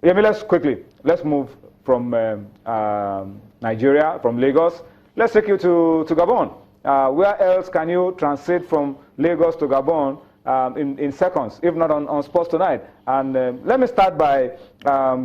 Yeah, let's move from Nigeria, from Lagos. Let's take you to Gabon. Where else can you transit from Lagos to Gabon in seconds, if not on Sports Tonight? And let me start by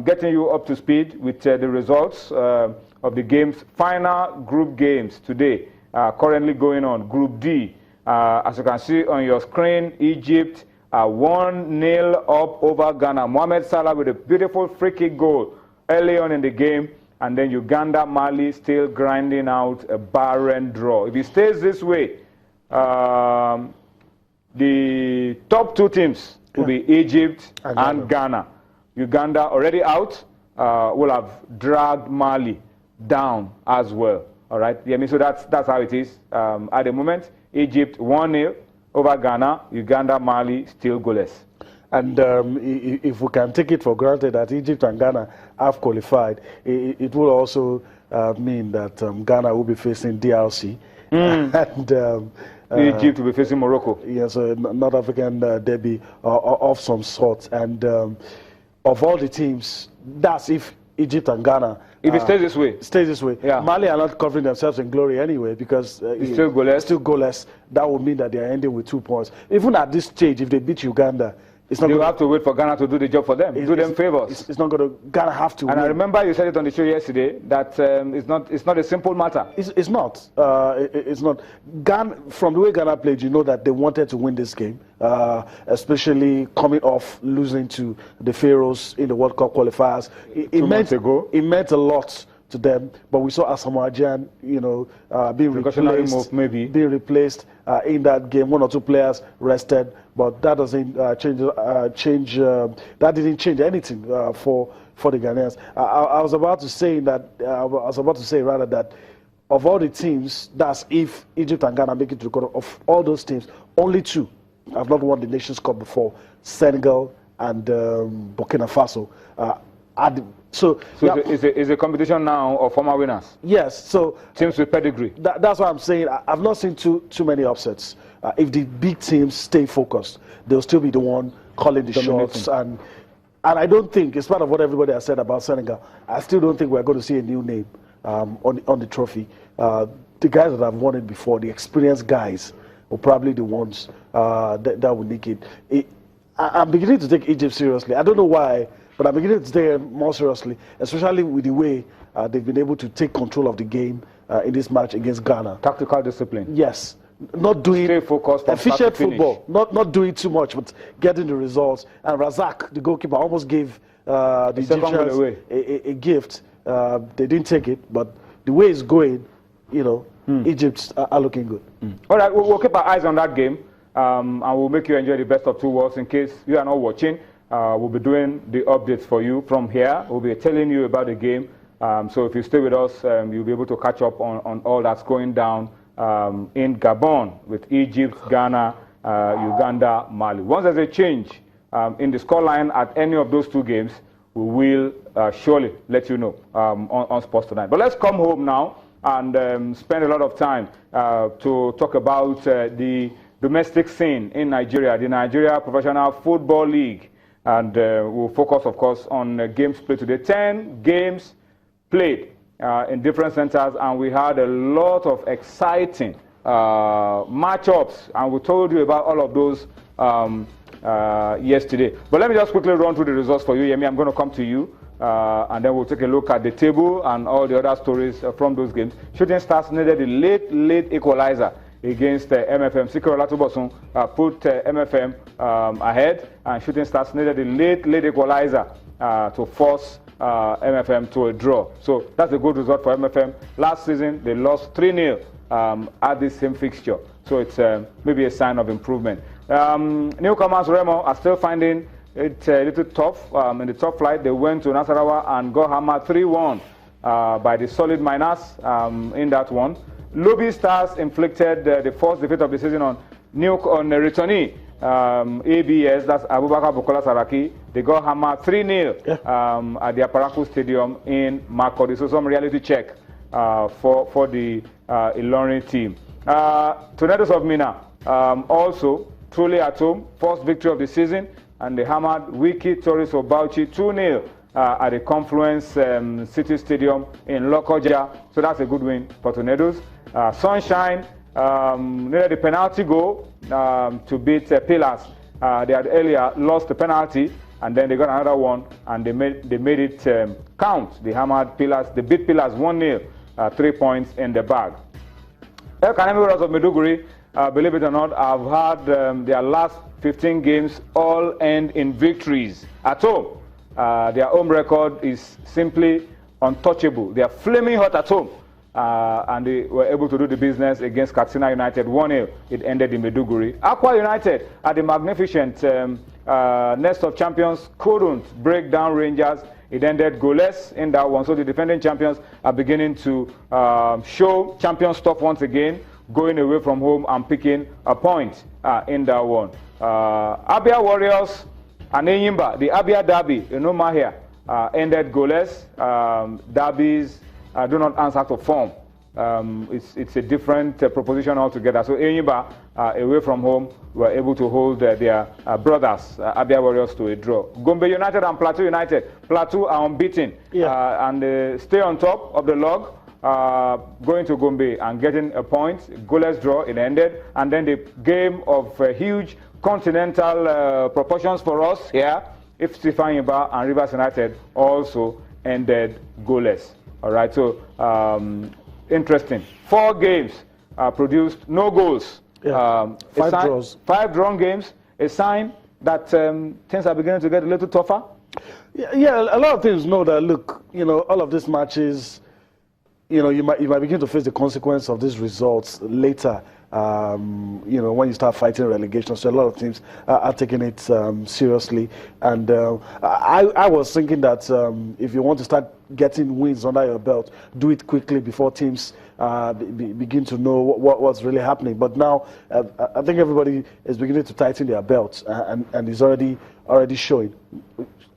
getting you up to speed with the results of the games, final group games today, currently going on. Group D, as you can see on your screen, Egypt 1-0 up over Ghana. Mohamed Salah with a beautiful free kick goal early on in the game. And then Uganda, Mali still grinding out a barren draw. If it stays this way, the top two teams will be Egypt and Ghana. Uganda already out, will have dragged Mali down as well. All right. Yeah, I mean, so that's how it is at the moment. Egypt 1-0 over Ghana. Uganda, Mali still goalless. And if we can take it for granted that Egypt and Ghana have qualified, it will also mean that Ghana will be facing DRC. And Egypt will be facing Morocco. Yes, a North African derby of some sort. And of all the teams, that's if Egypt and Ghana... If it stays this way. Stays this way. Yeah. Mali are not covering themselves in glory anyway because... it's still goalless. Still goalless. That would mean that they are ending with 2 points. Even at this stage, if they beat Uganda... You have to wait for Ghana to do the job for them, do them favors. It's not going to. Ghana have to. And win. I remember you said it on the show yesterday that it's not a simple matter. It's not. It's not. Ghana, from the way Ghana played, you know that they wanted to win this game, especially coming off losing to the Pharaohs in the World Cup qualifiers. It meant a lot to them, but we saw Asamoah Gyan, being replaced in that game. 1 or 2 players rested, but that doesn't that didn't change anything for the Ghanaians. I was about to say that of all the teams, that's if Egypt and Ghana make it to the quarter. Of all those teams, only 2 have not won the Nations Cup before: Senegal and Burkina Faso. So is a competition now of former winners? Yes. So teams with pedigree. That's what I'm saying. I've not seen too many upsets. If the big teams stay focused, they'll still be the one calling the shots. And I don't think, it's part of what everybody has said about Senegal, I still don't think we're going to see a new name on the trophy. The guys that have won it before, the experienced guys, will probably the ones that will nick it. I'm beginning to take Egypt seriously. I don't know why, but I'm beginning to take it more seriously, especially with the way they've been able to take control of the game in this match against Ghana. Tactical discipline. Yes. Not doing stay focused, efficient football, not doing too much, but getting the results. And Razak, the goalkeeper, almost gave the Egyptians a gift. They didn't take it, but the way it's going, Egypt are looking good. All right, we'll keep our eyes on that game, and we'll make you enjoy the best of 2 worlds. In case you are not watching, we'll be doing the updates for you from here. We'll be telling you about the game. So if you stay with us, you'll be able to catch up on all that's going down in Gabon with Egypt, Ghana, Uganda, Mali. Once there's a change in the scoreline at any of those 2 games, we will surely let you know on Sports Tonight. But let's come home now and spend a lot of time to talk about the domestic scene in Nigeria, the Nigeria Professional Football League. And we'll focus, of course, on games played today. 10 games played in different centers, and we had a lot of exciting matchups, and we told you about all of those yesterday. But let me just quickly run through the results for you, Yemi. I'm going to come to you, and then we'll take a look at the table and all the other stories from those games. Shooting Stars needed a late equalizer against MFM. Sikoro Latubosun put MFM ahead, and Shooting Stars needed a late equalizer to force MFM to a draw. So that's a good result for MFM. Last season, they lost 3-0 at this same fixture. So it's maybe a sign of improvement. Newcomers Remo are still finding it a little tough in the top flight. They went to Nasarawa and got hammered 3-1 by the solid miners in that one. Lobby Stars inflicted the first defeat of the season on returnee ABS, that's Abubakar Bukola Saraki. They got hammered 3-0 at the Aparaku Stadium in Makurdi. So some reality check for the Ilorin team. Tornadoes of Mina also truly at home, first victory of the season, and they hammered Wiki Tourists of Bauchi 2-0 at the Confluence City Stadium in Lokoja. So that's a good win for Tornadoes. Sunshine needed the penalty goal to beat Pillars. They had earlier lost the penalty, and then they got another one, and they made it count. They hammered Pillars. They beat Pillars 1-0, 3 points in the bag. El Kanemi Warriors of Maiduguri, believe it or not, have had their last 15 games all end in victories at home. Their home record is simply untouchable. They are flaming hot at home. And they were able to do the business against Katsina United 1-0. It ended in Maiduguri. Aqua United, at the magnificent Nest of Champions, couldn't break down Rangers. It ended goalless in that one. So the defending champions are beginning to show champion stuff once again, going away from home and picking a point in that one. Abia Warriors and Enyimba, the Abia Derby in Umahia, ended goalless. Derbies do not answer to form. It's a different proposition altogether. So Enyimba, away from home, were able to hold their brothers, Abia Warriors, to a draw. Gombe United and Plateau United. Plateau are unbeaten and stay on top of the log. Going to Gombe and getting a point, goalless draw, it ended. And then the game of huge continental proportions for us here, if Ifeanyiba and Rivers United also ended goalless. All right, so interesting. 4 games produced no goals. 5 draws. 5 drawn games. A sign that things are beginning to get a little tougher. Yeah, a lot of teams know that. Look, all of these matches, you might begin to face the consequence of these results later. When you start fighting relegation. So a lot of teams are taking it seriously. And I was thinking that if you want to start getting wins under your belt, do it quickly before teams begin to know what's really happening. But now I think everybody is beginning to tighten their belts and is already showing.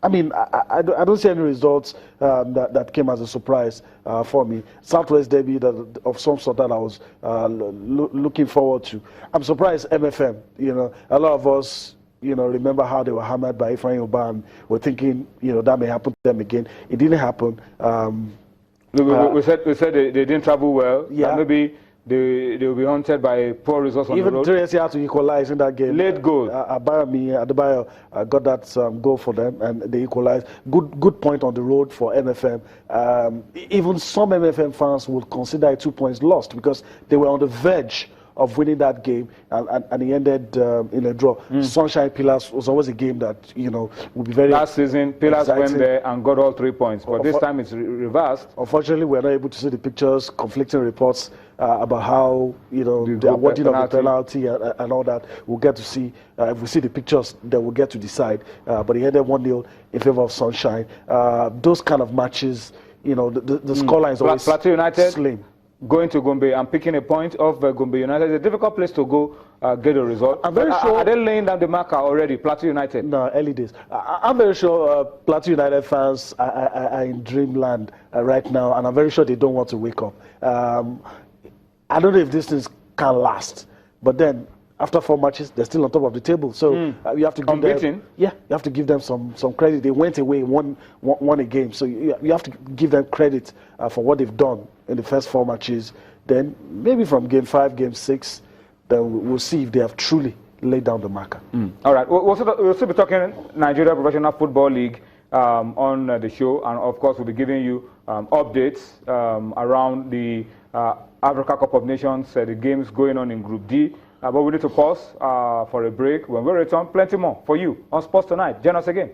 I mean, I don't see any results that came as a surprise for me. Southwest Derby of some sort that I was looking forward to. I'm surprised MFM, a lot of us, remember how they were hammered by Ifeanyiba and were thinking, that may happen to them again. It didn't happen. We said they didn't travel well. Yeah. Maybe they will be haunted by poor results on the road. Even 3SC had to equalize in that game. Late goal. Adebayo got that goal for them, and they equalized. Good point on the road for MFM. Even some MFM fans would consider it 2 points lost because they were on the verge of winning that game, and he ended in a draw. Sunshine Pillars was always a game that would be very. Last season, Pillars exciting. went there and got all 3 points, but this time it's reversed. Unfortunately, we're not able to see the pictures, conflicting reports about how the awarding of the penalty and all that. We'll get to see if we see the pictures, then we'll get to decide. But he ended 1-0 in favor of Sunshine. Those kind of matches, the scoreline is always Plateau United slim. Going to Gombe and picking a point off Gombe United is a difficult place to go get a result. I'm very sure. Are they laying down the marker already, Plateau United? No, early days. I'm very sure Plateau United fans are in dreamland right now, and I'm very sure they don't want to wake up. I don't know if these things can last, but then after 4 matches, they're still on top of the table. So you have to give them, you have to give them some credit. They went away, won a game. So you have to give them credit for what they've done in the first 4 matches. Then maybe from game 5, game 6, then we'll see if they have truly laid down the marker. All right. We'll still be talking Nigeria Professional Football League on the show, and of course we'll be giving you updates around the Africa Cup of Nations, the games going on in Group D. But we need to pause for a break. When we return, plenty more for you on Sports Tonight. Join us again.